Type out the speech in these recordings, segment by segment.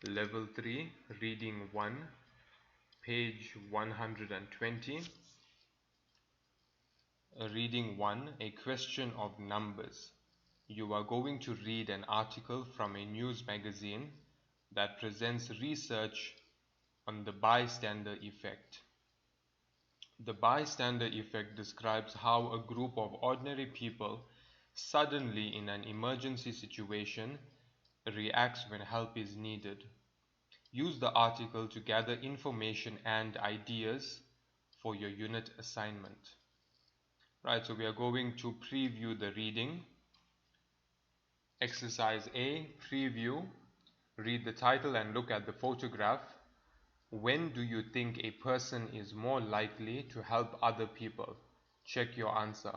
Level 3, Reading 1, page 120. Reading 1, a question of numbers. You are going to read an article from a news magazine that presents research on the bystander effect. The bystander effect describes how a group of ordinary people suddenly in an emergency situation reacts when help is needed. Use the article to gather information and ideas for your unit assignment. Right, so we are going to preview the reading. Exercise A, preview. Read the title and look at the photograph. When do you think a person is more likely to help other people? Check your answer.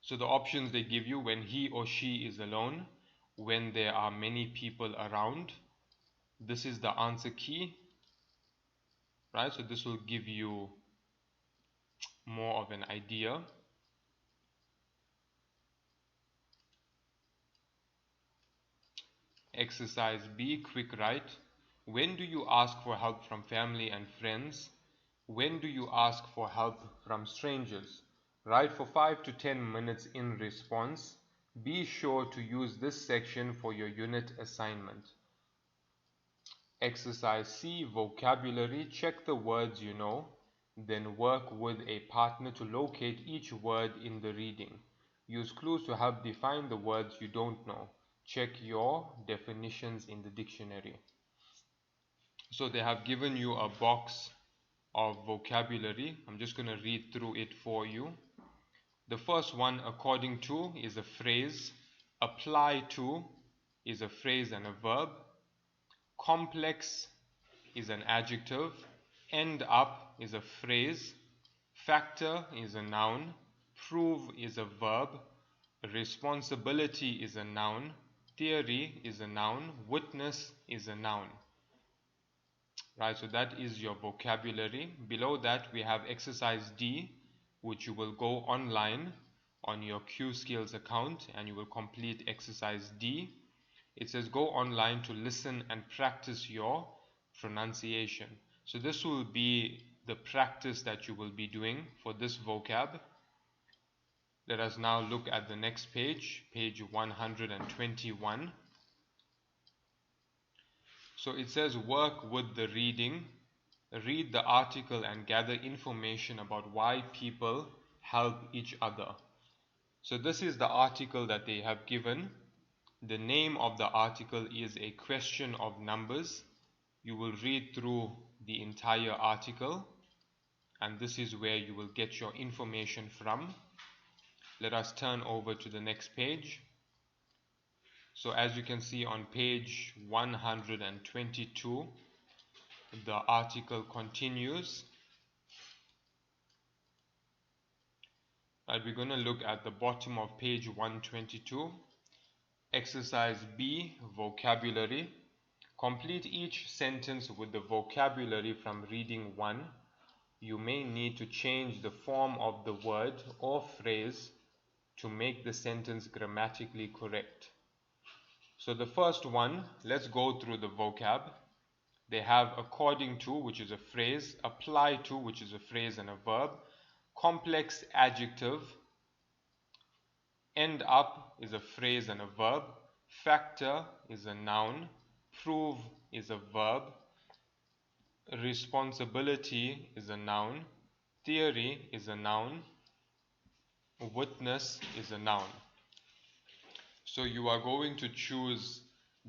So the options they give you: when he or she is alone, when there are many people around. This is the answer key, right? So this will give you more of an idea. Exercise B, quick write. When do you ask for help from family and friends? When do you ask for help from strangers? Write for 5 to 10 minutes in response. Be sure to use this section for your unit assignment. Exercise C, vocabulary. Check the words you know, then work with a partner to locate each word in the reading. Use clues to help define the words you don't know. Check your definitions in the dictionary. So they have given you a box of vocabulary. I'm just going to read through it for you. The first one, according to, is a phrase. Apply to is a phrase and a verb. Complex is an adjective. End up is a phrase. Factor is a noun. Prove is a verb. Responsibility is a noun. Theory is a noun. Witness is a noun. Right, so that is your vocabulary. Below that we have exercise D, which you will go online on your Q Skills account and you will complete exercise D. It says go online to listen and practice your pronunciation. So this will be the practice that you will be doing for this vocab. Let us now look at the next page, page 121. So it says work with the reading. Read the article and gather information about why people help each other. So this is the article that they have given. The name of the article is a question of numbers. You will read through the entire article and this is where you will get your information from. Let us turn over to the next page. So as you can see on page 122, the article continues. Right, we're going to look at the bottom of page 122. Exercise B, vocabulary. Complete each sentence with the vocabulary from reading 1. You may need to change the form of the word or phrase to make the sentence grammatically correct. So the first one, let's go through the vocab. They have according to, which is a phrase, apply to, which is a phrase and a verb, complex adjective, end up is a phrase and a verb, factor is a noun, prove is a verb, responsibility is a noun, theory is a noun, witness is a noun. So you are going to choose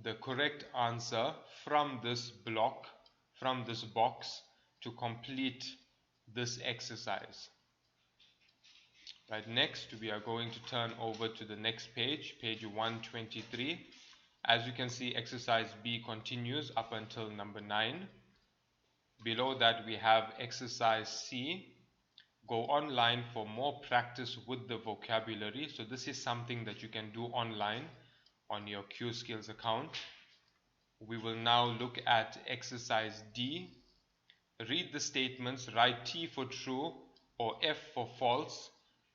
the correct answer from this block, from this box, to complete this exercise. Right, next we are going to turn over to the next page, page 123. As you can see, exercise B continues up until number 9. Below that we have exercise C. Go online for more practice with the vocabulary. So this is something that you can do online on your Q Skills account. We will now look at exercise D. Read the statements, write T for true or F for false,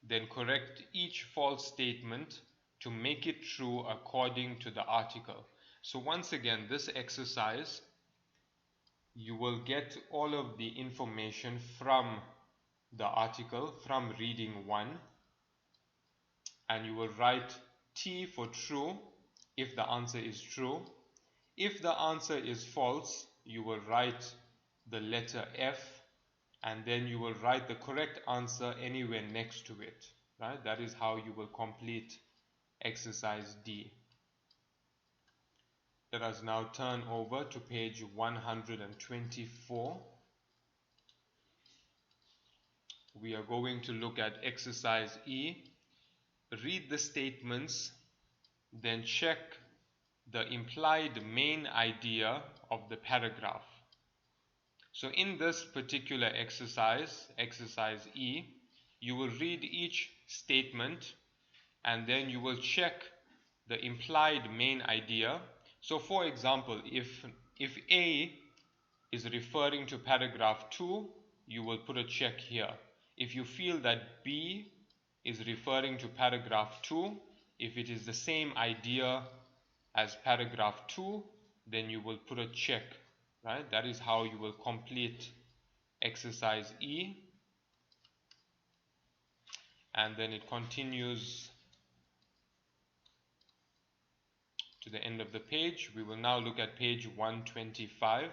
then correct each false statement to make it true according to the article. So once again, this exercise, you will get all of the information from the article, from reading 1, and you will write T for true if the answer is true. If the answer is false, you will write the letter F, and then you will write the correct answer anywhere next to it. Right? That is how you will complete exercise D. Let us now turn over to page 124. We are going to look at exercise E. Read the statements, then check the implied main idea of the paragraph. So in this particular exercise, exercise E, you will read each statement and then you will check the implied main idea. So for example, if A is referring to paragraph 2, you will put a check here. If you feel that B is referring to paragraph 2, if it is the same idea as paragraph 2, then you will put a check, right? That is how you will complete exercise E. And then it continues to the end of the page. We will now look at page 125.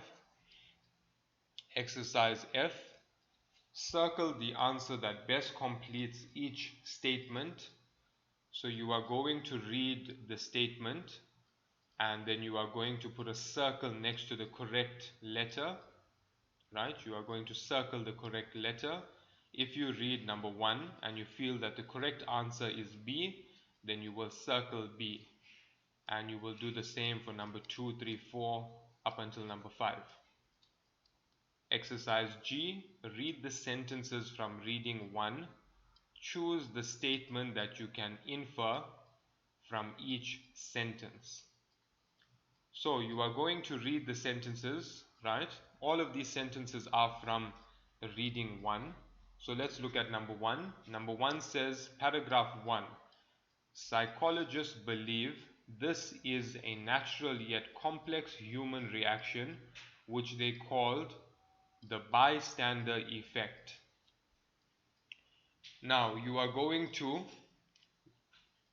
Exercise F. Circle the answer that best completes each statement. So you are going to read the statement and then you are going to put a circle next to the correct letter, right? You are going to circle the correct letter. If you read number 1 and you feel that the correct answer is B, then you will circle B, and you will do the same for number 2, 3, 4 up until number 5. Exercise G. Read the sentences from reading 1. Choose the statement that you can infer from each sentence. So you are going to read the sentences, right? All of these sentences are from reading 1. So let's look at number 1. Number 1 says, paragraph 1. Psychologists believe this is a natural yet complex human reaction which they called the bystander effect. Now you are going to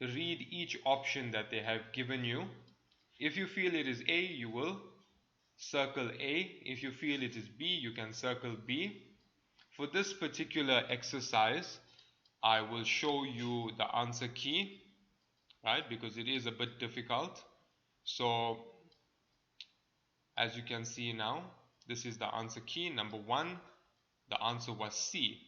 read each option that they have given you. If you feel it is A, you will circle A. If you feel it is B, you can circle B. For this particular exercise, I will show you the answer key, right, because it is a bit difficult. So as you can see now, this is the answer key. Number 1, the answer was C.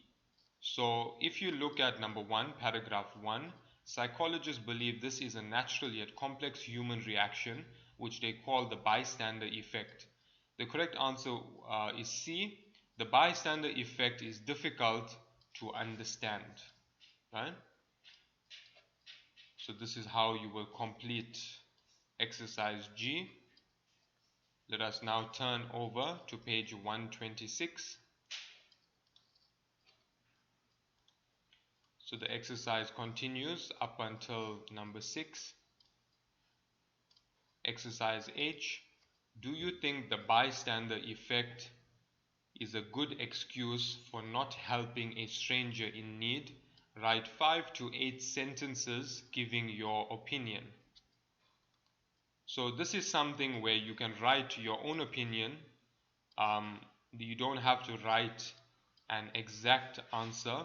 So if you look at number 1, paragraph 1, psychologists believe this is a natural yet complex human reaction which they call the bystander effect. The correct answer is C. The bystander effect is difficult to understand, right? So this is how you will complete exercise G. Let us now turn over to page 126. So the exercise continues up until number 6. Exercise H. Do you think the bystander effect is a good excuse for not helping a stranger in need? Write 5 to 8 sentences giving your opinion. So this is something where you can write your own opinion. You don't have to write an exact answer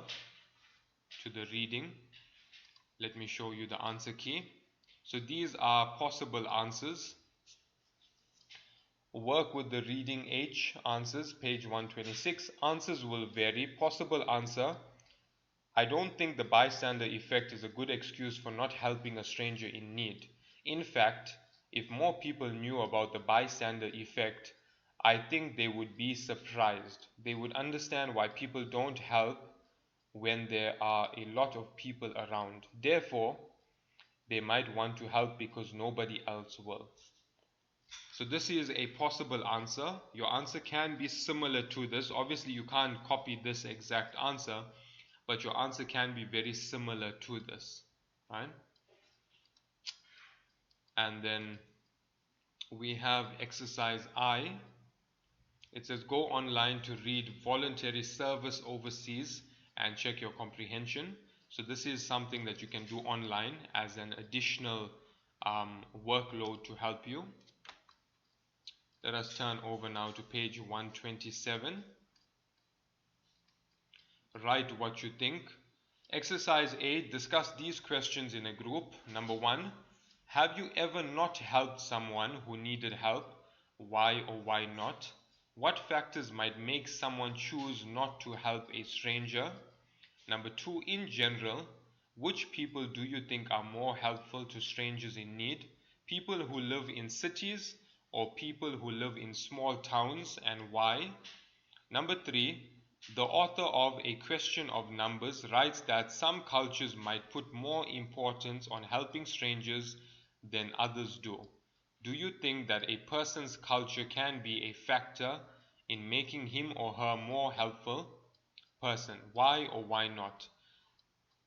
to the reading. Let me show you the answer key. So these are possible answers. Work with the reading H answers, page 126. Answers will vary. Possible answer: I don't think the bystander effect is a good excuse for not helping a stranger in need. In fact, if more people knew about the bystander effect, I think they would be surprised. They would understand why people don't help when there are a lot of people around. Therefore, they might want to help because nobody else will. So this is a possible answer. Your answer can be similar to this. Obviously, you can't copy this exact answer, but your answer can be very similar to this, right? And then we have exercise I. It says go online to read voluntary service overseas and check your comprehension. So this is something that you can do online as an additional workload to help you. Let us turn over now to page 127. Write what you think. Exercise 8, discuss these questions in a group. Number 1, have you ever not helped someone who needed help? Why or why not? What factors might make someone choose not to help a stranger? Number 2, in general, which people do you think are more helpful to strangers in need? People who live in cities or people who live in small towns, and why? Number 3, the author of A Question of Numbers writes that some cultures might put more importance on helping strangers than others do. Do you think that a person's culture can be a factor in making him or her more helpful person? Why or why not?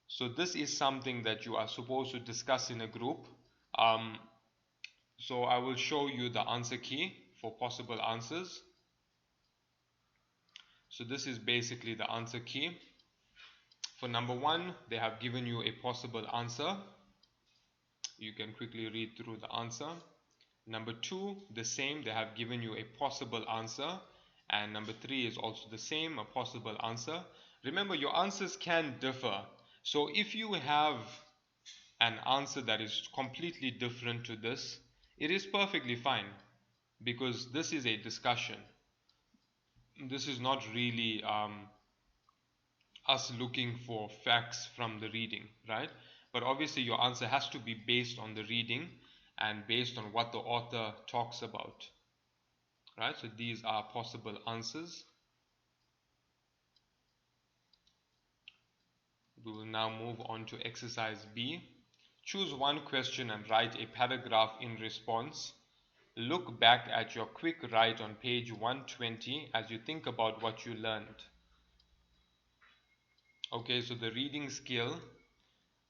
So this is something that you are supposed to discuss in a group. So I will show you the answer key for possible answers. So this is basically the answer key. For number 1, they have given you a possible answer. You can quickly read through the answer. Number 2, the same, they have given you a possible answer. And number 3 is also the same, a possible answer. Remember, your answers can differ. So if you have an answer that is completely different to this, it is perfectly fine, because this is a discussion. This is not really us looking for facts from the reading, right? But obviously your answer has to be based on the reading and based on what the author talks about, right? So these are possible answers. We will now move on to exercise B. Choose one question and write a paragraph in response. Look back at your quick write on page 120 as you think about what you learned. Okay, so the reading skill,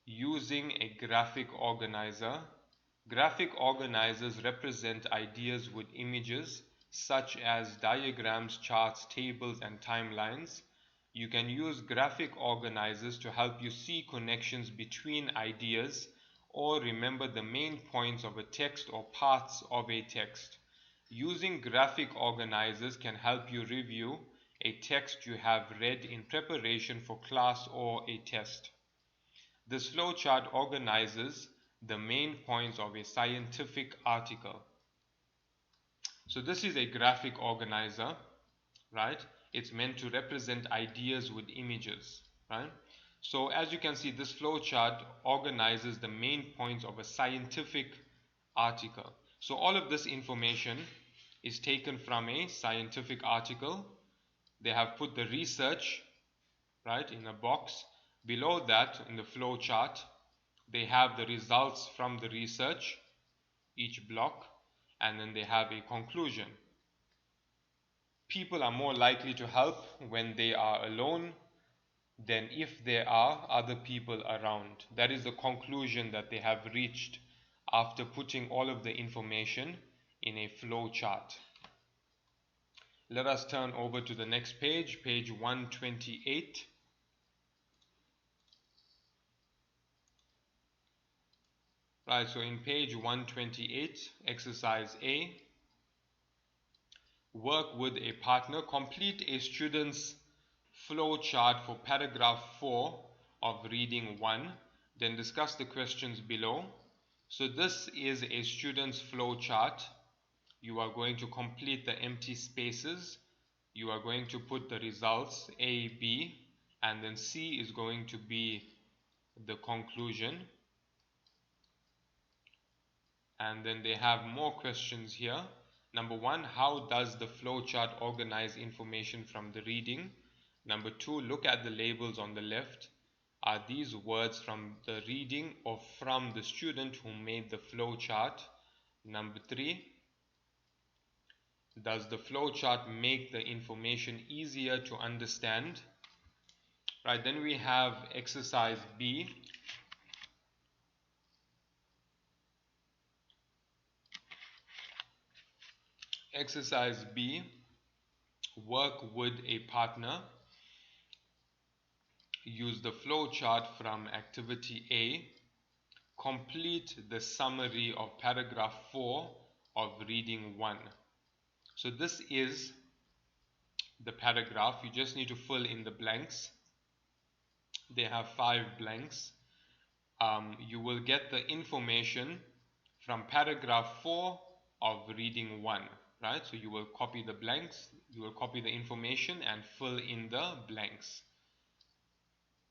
using a graphic organizer. Graphic organizers represent ideas with images such as diagrams, charts, tables, and timelines. You can use graphic organizers to help you see connections between ideas or remember the main points of a text or parts of a text. Using graphic organizers can help you review a text you have read in preparation for class or a test. This flowchart organizes the main points of a scientific article. So this is a graphic organizer, right? It's meant to represent ideas with images, right? So as you can see, this flowchart organizes the main points of a scientific article. So all of this information is taken from a scientific article. They have put the research, right, in a box. Below that, in the flow chart, they have the results from the research, each block, and then they have a conclusion. People are more likely to help when they are alone than if there are other people around. That is the conclusion that they have reached after putting all of the information in a flow chart. Let us turn over to the next page, page 128. Right, so in page 128, exercise A, work with a partner. Complete a student's flow chart for paragraph 4 of reading 1. Then discuss the questions below. So this is a student's flow chart. You are going to complete the empty spaces. You are going to put the results A, B, and then C is going to be the conclusion. And then they have more questions here. Number 1, how does the flowchart organize information from the reading? Number 2, look at the labels on the left. Are these words from the reading or from the student who made the flowchart? Number 3, does the flowchart make the information easier to understand? Right, then we have exercise B. Exercise B, work with a partner. Use the flow chart from activity A. Complete the summary of paragraph 4 of reading 1. So this is the paragraph. You just need to fill in the blanks. They have 5 blanks. You will get the information from paragraph 4 of reading 1, right? So you will copy the blanks, you will copy the information and fill in the blanks.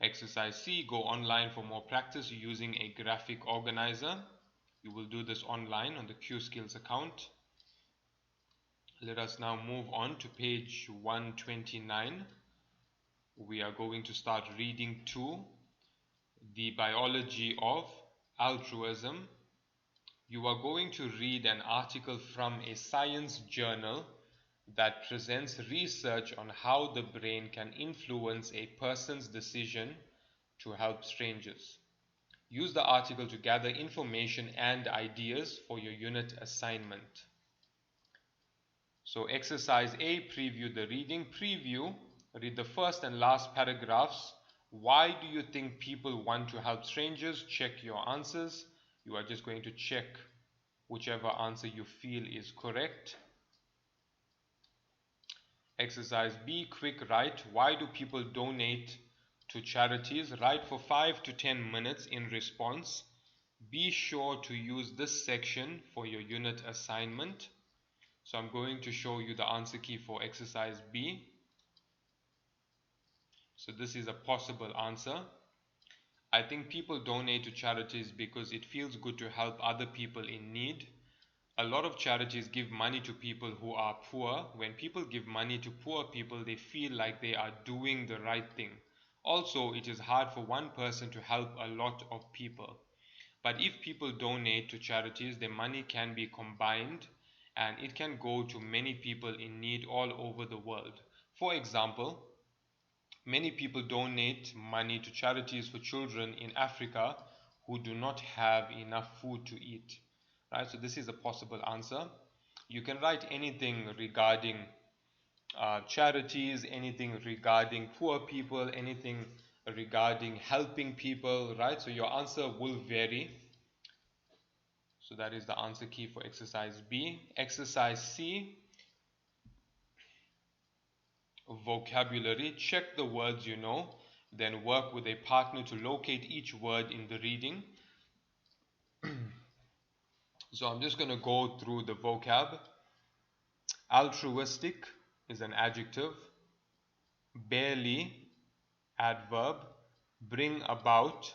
Exercise C, go online for more practice using a graphic organizer. You will do this online on the Q Skills account. Let us now move on to page 129. We are going to start reading 2, the biology of altruism. You are going to read an article from a science journal that presents research on how the brain can influence a person's decision to help strangers. Use the article to gather information and ideas for your unit assignment. So exercise A, preview the reading. Preview, read the first and last paragraphs. Why do you think people want to help strangers? Check your answers. You are just going to check whichever answer you feel is correct. Exercise B, quick write. Why do people donate to charities? Write for 5 to 10 minutes in response. Be sure to use this section for your unit assignment. So I'm going to show you the answer key for exercise B. So this is a possible answer. I think people donate to charities because it feels good to help other people in need. A lot of charities give money to people who are poor. When people give money to poor people, they feel like they are doing the right thing. Also, it is hard for one person to help a lot of people. But if people donate to charities, the money can be combined and it can go to many people in need all over the world. For example, many people donate money to charities for children in Africa who do not have enough food to eat. Right? So this is a possible answer. You can write anything regarding charities, anything regarding poor people, anything regarding helping people, right? So your answer will vary. So that is the answer key for exercise B. Exercise C, vocabulary. Check the words you know, then work with a partner to locate each word in the reading. So I'm just going to go through the vocab. Altruistic is an adjective. Barely, adverb. Bring about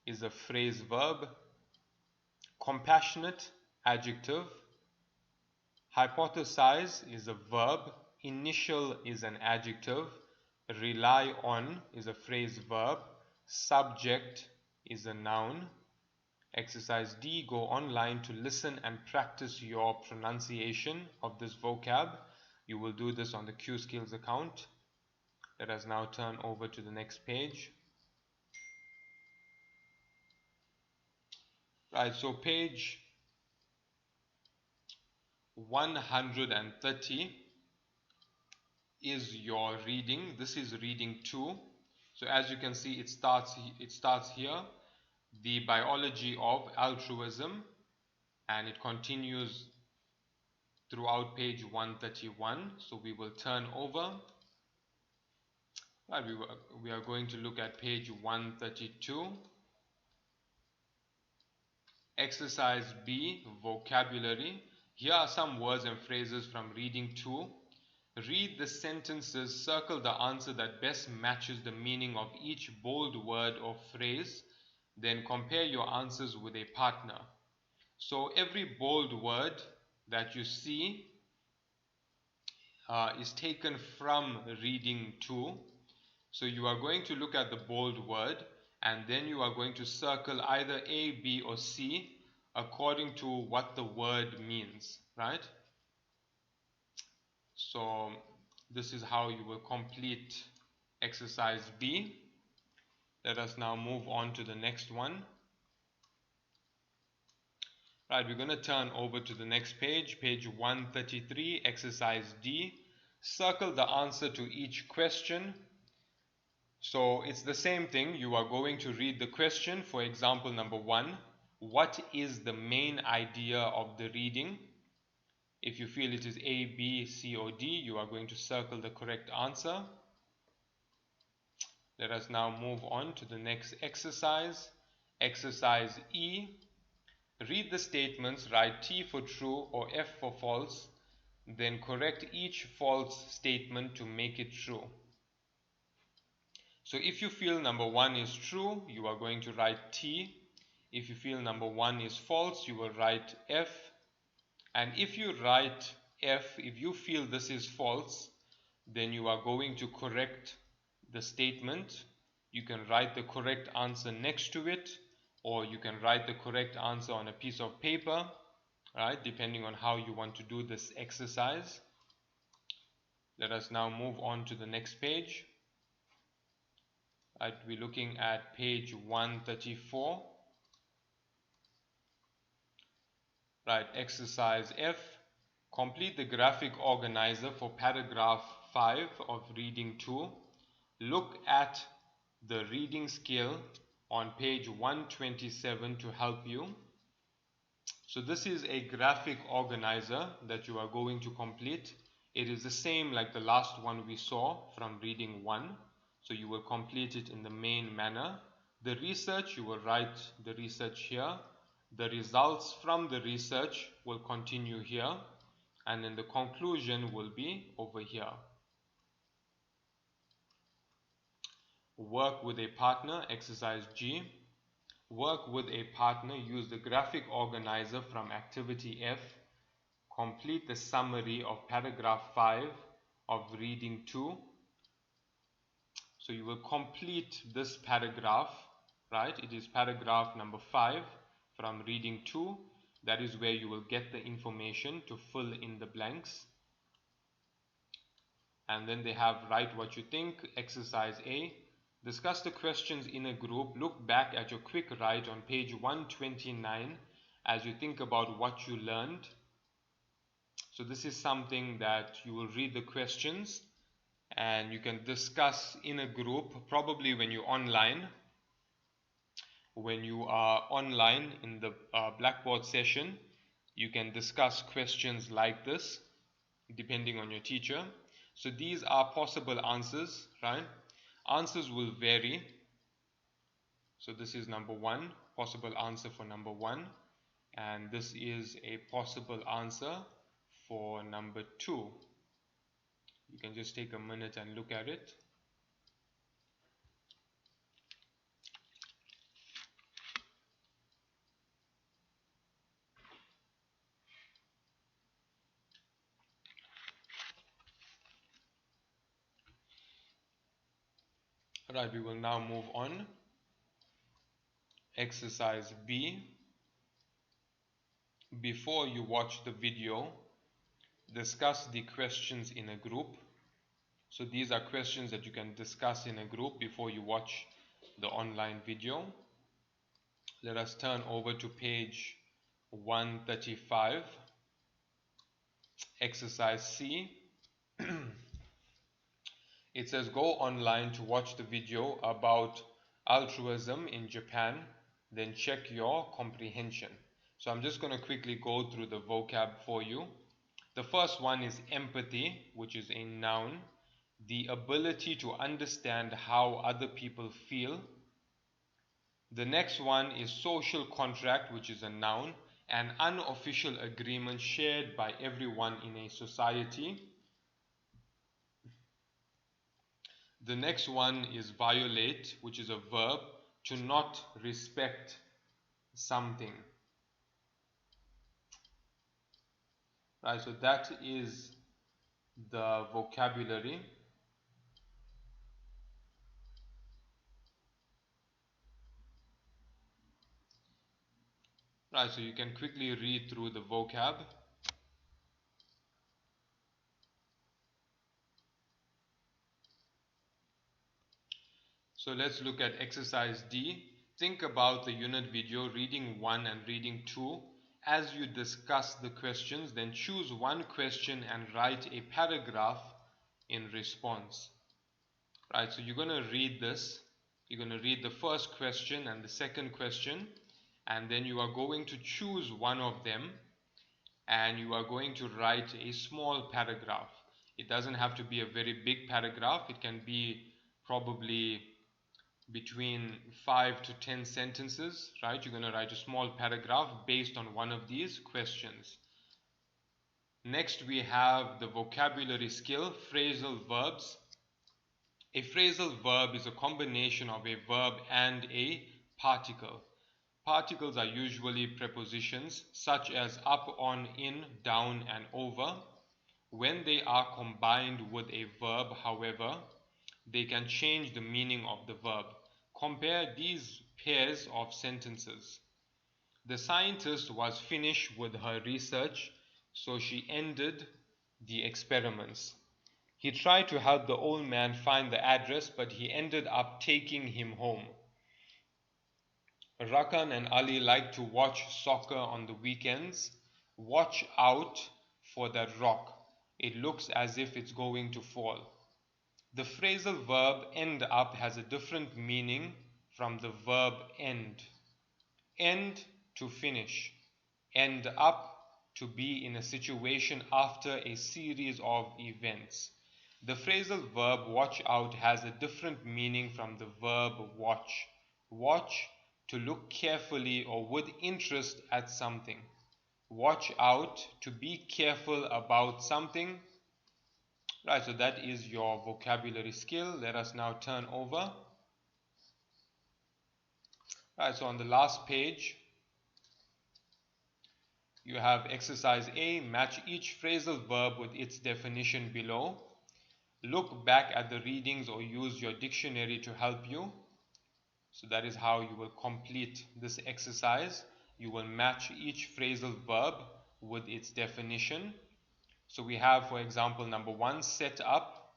is a phrase verb. Compassionate, adjective. Hypothesize is a verb. Initial is an adjective. Rely on is a phrase verb. Subject is a noun. Exercise D, go online to listen and practice your pronunciation of this vocab. You will do this on the Q Skills account. Let us now turn over to the next page. Right, so page 130 is your reading. This is reading 2. So as you can see, it starts here. The biology of altruism, and it continues throughout page 131. So we will turn over. Right, we are going to look at page 132. Exercise B, vocabulary. Here are some words and phrases from reading 2. Read the sentences, circle the answer that best matches the meaning of each bold word or phrase. Then compare your answers with a partner. So every bold word that you see is taken from reading 2. So you are going to look at the bold word and then you are going to circle either A, B or C according to what the word means, right? So this is how you will complete exercise B. Let us now move on to the next one. Right, we're going to turn over to the next page, page 133, exercise D. Circle the answer to each question. So it's the same thing. You are going to read the question. For example, number 1, what is the main idea of the reading? If you feel it is A, B, C, or D, you are going to circle the correct answer. Let us now move on to the next exercise. Exercise E. Read the statements, write T for true or F for false, then correct each false statement to make it true. So if you feel number 1 is true, you are going to write T. If you feel number 1 is false, you will write F. And if you write F, if you feel this is false, then you are going to correct the statement. You can write the correct answer next to it, or you can write the correct answer on a piece of paper, right, depending on how you want to do this exercise. Let us now move on to the next page. Right, we're looking at page 134. Right, exercise F. Complete the graphic organizer for paragraph 5 of reading 2. Look at the reading scale on page 127 to help you. So this is a graphic organizer that you are going to complete. It is the same like the last one we saw from reading 1. So you will complete it in the main manner. The research, you will write the research here. The results from the research will continue here. And then the conclusion will be over here. Work with a partner, exercise G. Work with a partner, use the graphic organizer from activity F. Complete the summary of paragraph 5 of reading 2. So you will complete this paragraph, right? It is paragraph number 5 from reading 2. That is where you will get the information to fill in the blanks. And then they have write what you think, exercise A. Discuss the questions in a group. Look back at your quick write on page 129 as you think about what you learned. So this is something that you will read the questions and you can discuss in a group, probably when you're online. When you are online in the Blackboard session, you can discuss questions like this, depending on your teacher. So these are possible answers, right? Answers will vary. So this is number 1, possible answer for number 1. And this is a possible answer for number 2. You can just take a minute and look at it. Right, we will now move on. Exercise B. Before you watch the video, discuss the questions in a group. So these are questions that you can discuss in a group before you watch the online video. Let us turn over to page 135. Exercise C. It says go online to watch the video about altruism in Japan, then check your comprehension. So I'm just going to quickly go through the vocab for you. The first one is empathy, which is a noun. The ability to understand how other people feel. The next one is social contract, which is a noun, an unofficial agreement shared by everyone in a society. The next one is violate, which is a verb, to not respect something. Right, so that is the vocabulary. Right, so you can quickly read through the vocab. So let's look at exercise D. Think about the unit video reading 1 and reading 2 as you discuss the questions, then choose one question and write a paragraph in response. Right, so you're going to read this. You're going to read the first question and the second question, and then you are going to choose one of them and you are going to write a small paragraph. It doesn't have to be a very big paragraph. It can be probably between 5 to 10 sentences, right? You're going to write a small paragraph based on one of these questions. Next, we have the vocabulary skill, phrasal verbs. A phrasal verb is a combination of a verb and a particle. Particles are usually prepositions such as up, on, in, down, and over. When they are combined with a verb, however, they can change the meaning of the verb. Compare these pairs of sentences. The scientist was finished with her research, so she ended the experiments. He tried to help the old man find the address, but he ended up taking him home. Rakan and Ali like to watch soccer on the weekends. Watch out for that rock. It looks as if it's going to fall. The phrasal verb end up has a different meaning from the verb end. End, to finish. End up, to be in a situation after a series of events. The phrasal verb watch out has a different meaning from the verb watch. Watch, to look carefully or with interest at something. Watch out, to be careful about something. Right, so that is your vocabulary skill. Let us now turn over. Right, so on the last page, you have exercise A. Match each phrasal verb with its definition below. Look back at the readings or use your dictionary to help you. So that is how you will complete this exercise. You will match each phrasal verb with its definition. So we have, for example, number 1, set up.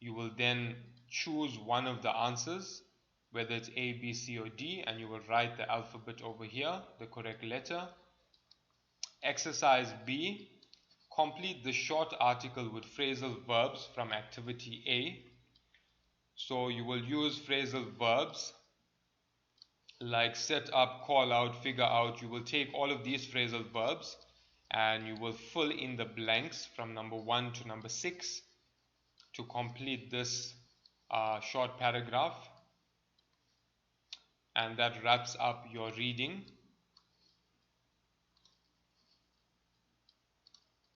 You will then choose one of the answers, whether it's A, B, C, or D, and you will write the alphabet over here, the correct letter. Exercise B. Complete the short article with phrasal verbs from activity A. So you will use phrasal verbs like set up, call out, figure out. You will take all of these phrasal verbs and you will fill in the blanks from number 1 to number 6 to complete this short paragraph. And that wraps up your reading.